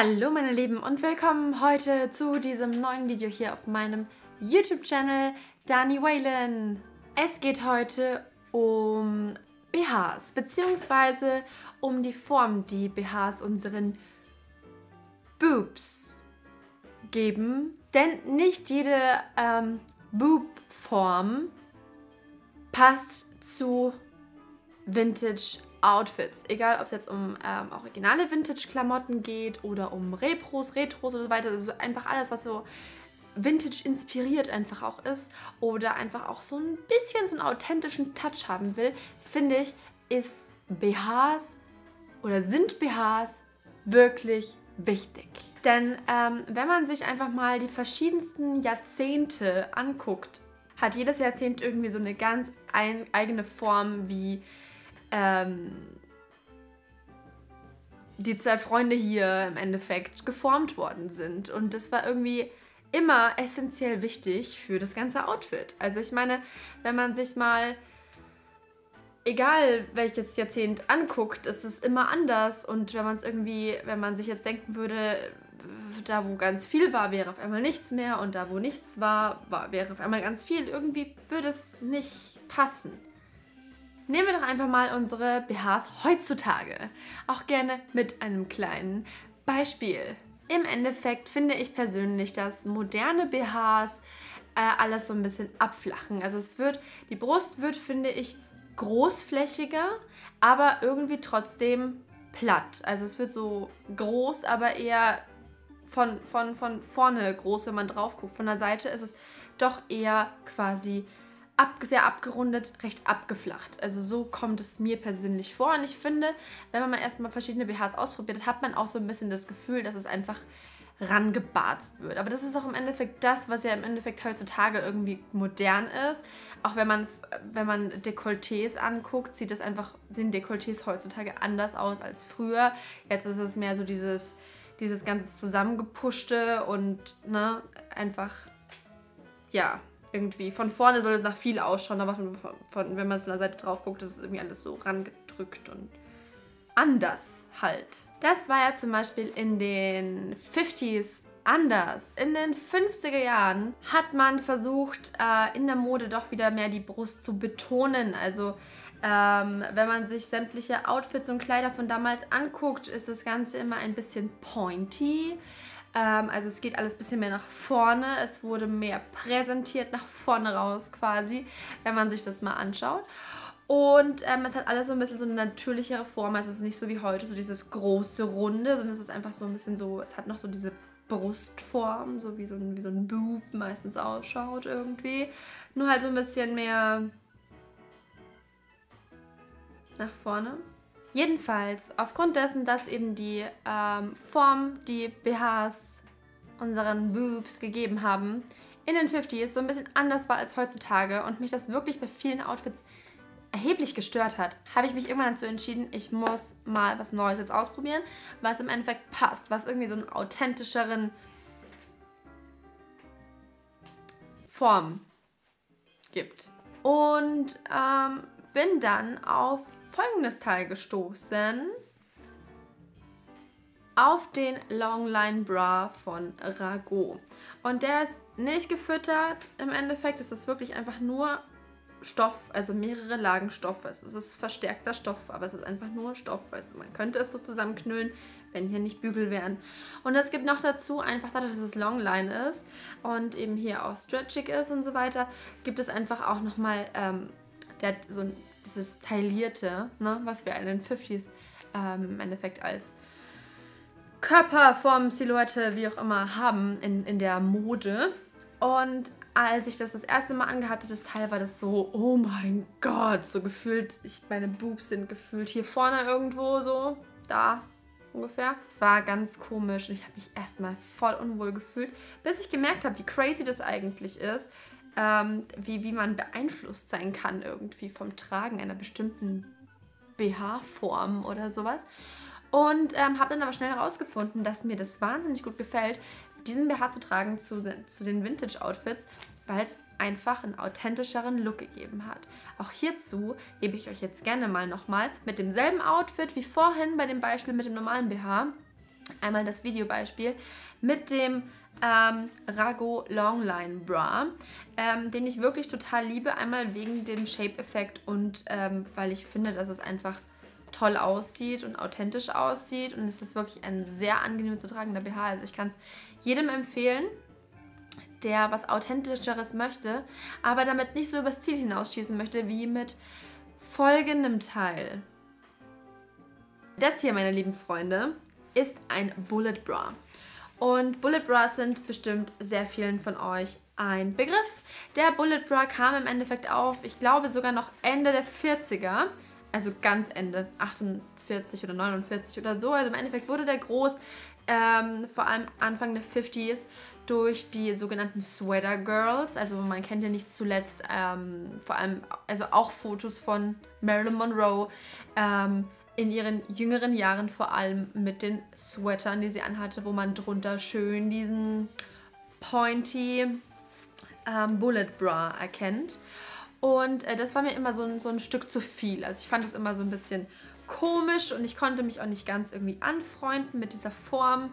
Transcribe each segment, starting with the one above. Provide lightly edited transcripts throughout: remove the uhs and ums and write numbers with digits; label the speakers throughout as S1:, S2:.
S1: Hallo meine Lieben und willkommen heute zu diesem neuen Video hier auf meinem YouTube-Channel Dani Whalen. Es geht heute um BHs, beziehungsweise um die Form, die BHs unseren Boobs geben. Denn nicht jede Boob-Form passt zu Vintage-Outfits. Egal, ob es jetzt um originale Vintage-Klamotten geht oder um Retros und so weiter. Also einfach alles, was so Vintage inspiriert einfach auch ist oder einfach auch so ein bisschen so einen authentischen Touch haben will, finde ich, ist BHs oder sind BHs wirklich wichtig. Denn wenn man sich einfach mal die verschiedensten Jahrzehnte anguckt, hat jedes Jahrzehnt irgendwie so eine ganz eigene Form, wie die zwei Freunde hier im Endeffekt geformt worden sind. Und das war irgendwie immer essentiell wichtig für das ganze Outfit. Also ich meine, wenn man sich mal, egal welches Jahrzehnt anguckt, ist es immer anders. Und wenn man sich jetzt denken würde, da wo ganz viel war, wäre auf einmal nichts mehr. Und da wo nichts war, wäre auf einmal ganz viel. Irgendwie würde es nicht passen. Nehmen wir doch einfach mal unsere BHs heutzutage. Auch gerne mit einem kleinen Beispiel. Im Endeffekt finde ich persönlich, dass moderne BHs alles so ein bisschen abflachen. Also die Brust wird, finde ich, großflächiger, aber irgendwie trotzdem platt. Also es wird so groß, aber eher von vorne groß, wenn man drauf guckt. Von der Seite ist es doch eher quasi sehr abgerundet, recht abgeflacht. Also so kommt es mir persönlich vor. Und ich finde, wenn man mal erstmal verschiedene BHs ausprobiert hat, hat man auch so ein bisschen das Gefühl, dass es einfach rangebarzt wird. Aber das ist auch im Endeffekt das, was ja im Endeffekt heutzutage irgendwie modern ist. Auch wenn man Dekolletés anguckt, sehen Dekolletés heutzutage anders aus als früher. Jetzt ist es mehr so dieses ganze zusammengepuschte und ne, einfach, ja, irgendwie von vorne soll es nach viel ausschauen, aber wenn man von der Seite drauf guckt, ist es irgendwie alles so rangedrückt und anders halt. Das war ja zum Beispiel in den 50s anders. In den 50er Jahren hat man versucht, in der Mode doch wieder mehr die Brust zu betonen. Also wenn man sich sämtliche Outfits und Kleider von damals anguckt, ist das Ganze immer ein bisschen pointy. Also es geht alles ein bisschen mehr nach vorne. Es wurde mehr präsentiert nach vorne raus quasi, wenn man sich das mal anschaut. Und es hat alles so ein bisschen so eine natürlichere Form. Also es ist nicht so wie heute, so dieses große Runde, sondern es ist einfach so ein bisschen so, es hat noch so diese Brustform, so wie so ein Boob meistens ausschaut irgendwie. Nur halt so ein bisschen mehr nach vorne. Jedenfalls, aufgrund dessen, dass eben die Form, die BHs unseren Boobs gegeben haben, in den 50s so ein bisschen anders war als heutzutage und mich das wirklich bei vielen Outfits erheblich gestört hat, habe ich mich irgendwann dazu entschieden, ich muss mal was Neues jetzt ausprobieren, was im Endeffekt passt, was irgendwie so einen authentischeren Form gibt. Und bin dann auf folgendes Teil gestoßen. Auf den Longline Bra von Rago. Und der ist nicht gefüttert im Endeffekt. Es ist wirklich einfach nur Stoff, also mehrere Lagen Stoff. Es ist verstärkter Stoff, aber es ist einfach nur Stoff. Also man könnte es so zusammenknüllen, wenn hier nicht Bügel wären. Und es gibt noch dazu, einfach dadurch, dass es Longline ist und eben hier auch stretchig ist und so weiter, gibt es einfach auch nochmal dieses taillierte, ne, was wir in den 50s im Endeffekt als Körperform, Silhouette, wie auch immer, haben in der Mode. Und als ich das erste Mal angehabt habe, das Teil war das so, oh mein Gott, so gefühlt, meine Boobs sind gefühlt hier vorne irgendwo so, da ungefähr. Es war ganz komisch und ich habe mich erstmal voll unwohl gefühlt, bis ich gemerkt habe, wie crazy das eigentlich ist, wie man beeinflusst sein kann irgendwie vom Tragen einer bestimmten BH-Form oder sowas. Und habe dann aber schnell herausgefunden, dass mir das wahnsinnig gut gefällt, diesen BH zu tragen zu den Vintage-Outfits, weil es einfach einen authentischeren Look gegeben hat. Auch hierzu gebe ich euch jetzt gerne mal nochmal mit demselben Outfit wie vorhin bei dem Beispiel mit dem normalen BH Einmal das Videobeispiel mit dem Rago Longline Bra, den ich wirklich total liebe. Einmal wegen dem Shape-Effekt und weil ich finde, dass es einfach toll aussieht und authentisch aussieht. Und es ist wirklich ein sehr angenehm zu tragender BH. Also ich kann es jedem empfehlen, der was Authentischeres möchte, aber damit nicht so übers Ziel hinausschießen möchte, wie mit folgendem Teil. Das hier, meine lieben Freunde, ist ein Bullet Bra. Und Bullet Bras sind bestimmt sehr vielen von euch ein Begriff. Der Bullet Bra kam im Endeffekt auf, ich glaube sogar noch Ende der 40er, also ganz Ende, 48 oder 49 oder so. Also im Endeffekt wurde der groß, vor allem Anfang der 50s, durch die sogenannten Sweater Girls. Also man kennt ja nicht zuletzt vor allem, also auch Fotos von Marilyn Monroe, in ihren jüngeren Jahren vor allem mit den Sweatern, die sie anhatte, wo man drunter schön diesen pointy Bullet Bra erkennt. Und das war mir immer so ein Stück zu viel. Also ich fand es immer so ein bisschen komisch und ich konnte mich auch nicht ganz irgendwie anfreunden mit dieser Form.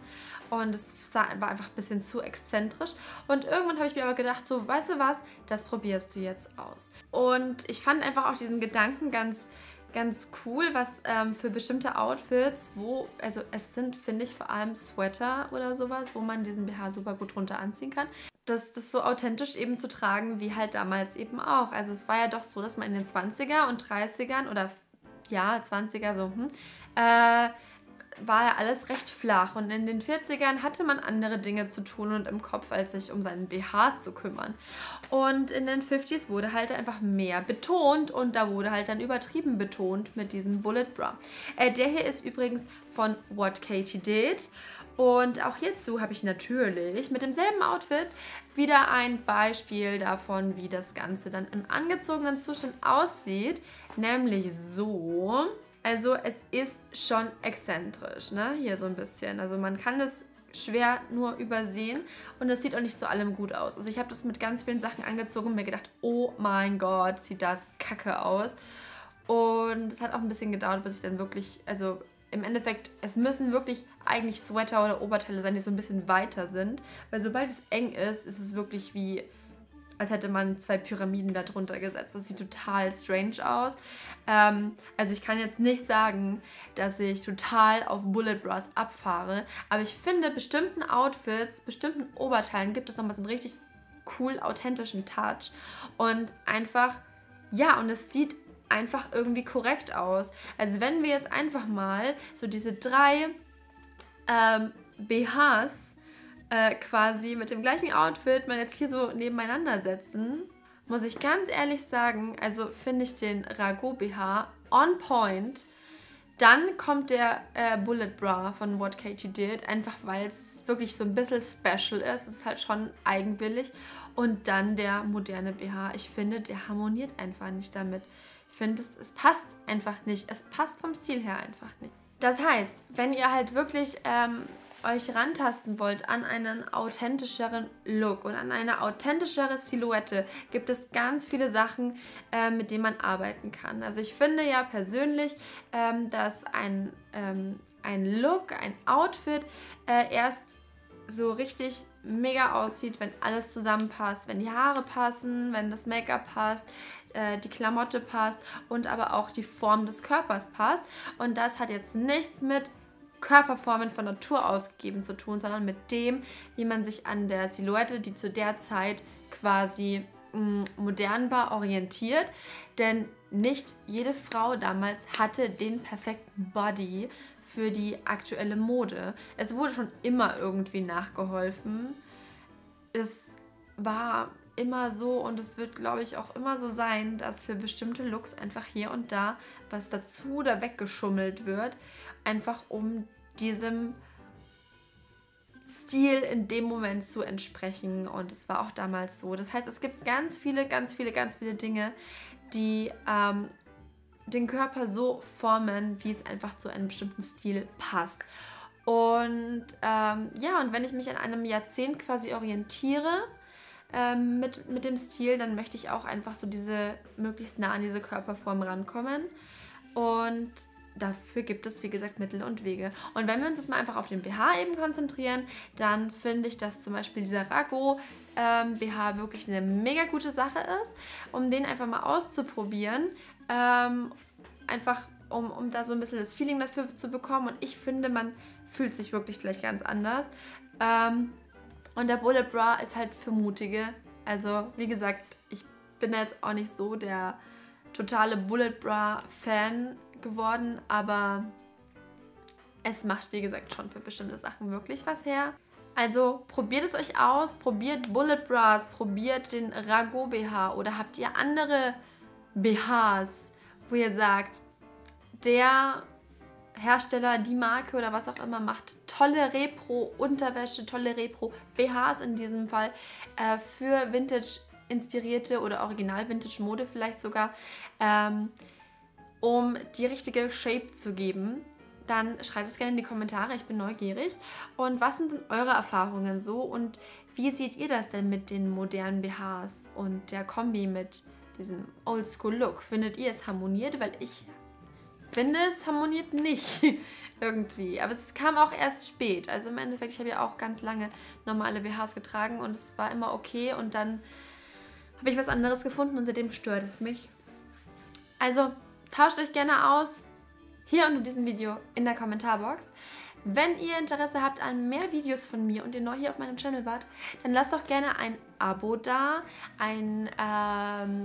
S1: Und es war einfach ein bisschen zu exzentrisch. Und irgendwann habe ich mir aber gedacht, so, weißt du was, das probierst du jetzt aus. Und ich fand einfach auch diesen Gedanken ganz cool, was für bestimmte Outfits, also es sind, finde ich, vor allem Sweater oder sowas, wo man diesen BH super gut drunter anziehen kann. Das so authentisch eben zu tragen, wie halt damals eben auch. Also es war ja doch so, dass man in den 20er und 30ern oder ja, 20er so, war ja alles recht flach und in den 40ern hatte man andere Dinge zu tun und im Kopf, als sich um seinen BH zu kümmern. Und in den 50s wurde halt einfach mehr betont und da wurde halt dann übertrieben betont mit diesem Bullet Bra. Der hier ist übrigens von What Katie Did. Und auch hierzu habe ich natürlich mit demselben Outfit wieder ein Beispiel davon, wie das Ganze dann im angezogenen Zustand aussieht. Nämlich so. Also es ist schon exzentrisch, ne? Hier so ein bisschen. Also man kann das schwer nur übersehen und das sieht auch nicht zu allem gut aus. Also ich habe das mit ganz vielen Sachen angezogen und mir gedacht, oh mein Gott, sieht das kacke aus. Und es hat auch ein bisschen gedauert, bis ich dann wirklich, also im Endeffekt, es müssen wirklich eigentlich Sweater oder Oberteile sein, die so ein bisschen weiter sind. Weil sobald es eng ist, ist es wirklich wie, als hätte man 2 Pyramiden da drunter gesetzt. Das sieht total strange aus. Also ich kann jetzt nicht sagen, dass ich total auf Bullet Bras abfahre, aber ich finde, bestimmten Outfits, bestimmten Oberteilen gibt es nochmal so einen richtig cool authentischen Touch. Und einfach, ja, und es sieht einfach irgendwie korrekt aus. Also wenn wir jetzt einfach mal so diese 3 BHs quasi mit dem gleichen Outfit mal jetzt hier so nebeneinander setzen, muss ich ganz ehrlich sagen, also finde ich den Rago BH on point. Dann kommt der Bullet Bra von What Katie Did, einfach weil es wirklich so ein bisschen special ist. Es ist halt schon eigenwillig. Und dann der moderne BH. Ich finde, der harmoniert einfach nicht damit. Ich finde, es passt einfach nicht. Es passt vom Stil her einfach nicht. Das heißt, wenn ihr halt wirklich euch rantasten wollt an einen authentischeren Look und an eine authentischere Silhouette, gibt es ganz viele Sachen, mit denen man arbeiten kann. Also ich finde ja persönlich, dass ein Look, ein Outfit erst so richtig mega aussieht, wenn alles zusammenpasst, wenn die Haare passen, wenn das Make-up passt, die Klamotte passt und aber auch die Form des Körpers passt. Und das hat jetzt nichts mit Körperformen von Natur aus gegeben zu tun, sondern mit dem, wie man sich an der Silhouette, die zu der Zeit quasi modern war, orientiert. Denn nicht jede Frau damals hatte den perfekten Body für die aktuelle Mode. Es wurde schon immer irgendwie nachgeholfen. Es war immer so und es wird, glaube ich, auch immer so sein, dass für bestimmte Looks einfach hier und da was dazu oder weggeschummelt wird, einfach um diesem Stil in dem Moment zu entsprechen. Und es war auch damals so. Das heißt, es gibt ganz viele Dinge, die den Körper so formen, wie es einfach zu einem bestimmten Stil passt. Und ja, und wenn ich mich an einem Jahrzehnt quasi orientiere, mit dem Stil, dann möchte ich auch einfach so möglichst nah an diese Körperform rankommen. Und dafür gibt es, wie gesagt, Mittel und Wege. Und wenn wir uns jetzt mal einfach auf den BH eben konzentrieren, dann finde ich, dass zum Beispiel dieser Rago BH wirklich eine mega gute Sache ist, um den einfach mal auszuprobieren. Einfach um da so ein bisschen das Feeling dafür zu bekommen. Und ich finde, man fühlt sich wirklich gleich ganz anders. Und der Bullet Bra ist halt für Mutige. Also, wie gesagt, ich bin jetzt auch nicht so der totale Bullet Bra Fan geworden, aber es macht, wie gesagt, schon für bestimmte Sachen wirklich was her. Also probiert es euch aus, probiert Bullet Bras, probiert den Rago BH oder habt ihr andere BHs, wo ihr sagt, der Hersteller, die Marke oder was auch immer macht tolle Repro-Unterwäsche, tolle Repro-BHs in diesem Fall für Vintage-inspirierte oder Original-Vintage-Mode vielleicht sogar, um die richtige Shape zu geben. Dann schreibt es gerne in die Kommentare, ich bin neugierig. Und was sind denn eure Erfahrungen so und wie seht ihr das denn mit den modernen BHs und der Kombi mit diesem Oldschool-Look? Findet ihr es harmoniert? Weil ich finde, es harmoniert nicht irgendwie. Aber es kam auch erst spät. Also im Endeffekt, ich habe ja auch ganz lange normale BHs getragen und es war immer okay. Und dann habe ich was anderes gefunden und seitdem stört es mich. Also tauscht euch gerne aus. Hier unter diesem Video in der Kommentarbox. Wenn ihr Interesse habt an mehr Videos von mir und ihr neu hier auf meinem Channel wart, dann lasst doch gerne ein Abo da. Ein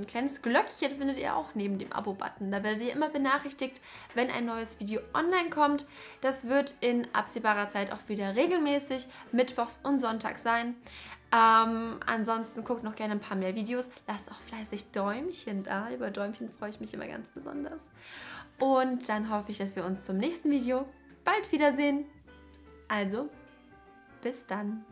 S1: kleines Glöckchen findet ihr auch neben dem Abo-Button. Da werdet ihr immer benachrichtigt, wenn ein neues Video online kommt. Das wird in absehbarer Zeit auch wieder regelmäßig mittwochs und sonntags sein. Ansonsten guckt noch gerne ein paar mehr Videos. Lasst auch fleißig Däumchen da. Über Däumchen freue ich mich immer ganz besonders. Und dann hoffe ich, dass wir uns zum nächsten Video bald wiedersehen. Also, bis dann.